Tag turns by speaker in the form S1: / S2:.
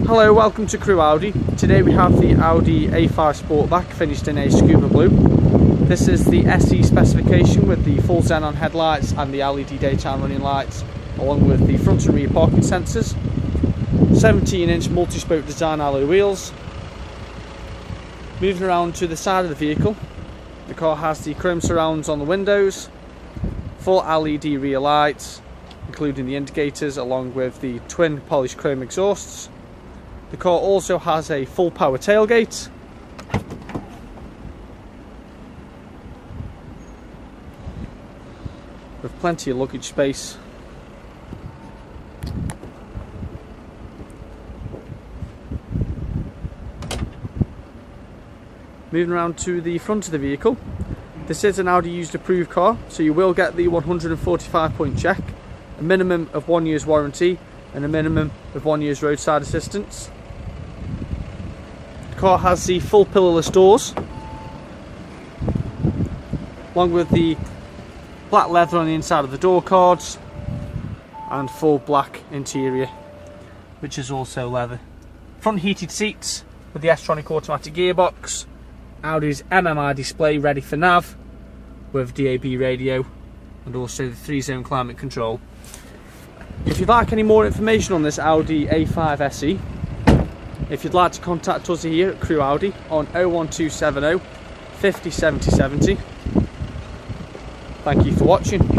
S1: Hello, welcome to Crewe Audi. Today we have the Audi A5 Sportback finished in a scuba blue. This is the SE specification with the full Xenon headlights and the LED daytime running lights, along with the front and rear parking sensors. 17-inch multi-spoke design alloy wheels. Moving around to the side of the vehicle, the car has the chrome surrounds on the windows, full LED rear lights, including the indicators, along with the twin polished chrome exhausts. The car also has a full power tailgate, with plenty of luggage space. Moving around to the front of the vehicle, this is an Audi used approved car, so you will get the 145-point check, a minimum of 1 year's warranty and a minimum of 1 year's roadside assistance. The car has the full pillarless doors, along with the black leather on the inside of the door cards and full black interior, which is also leather. Front heated seats with the tronic automatic gearbox, Audi's MMI display ready for nav with DAB radio, and also the 3-zone climate control. If you'd like any more information on this Audi A5 SE, if you'd like to contact us here at Crewe Audi on 01270 50 70 70. Thank you for watching.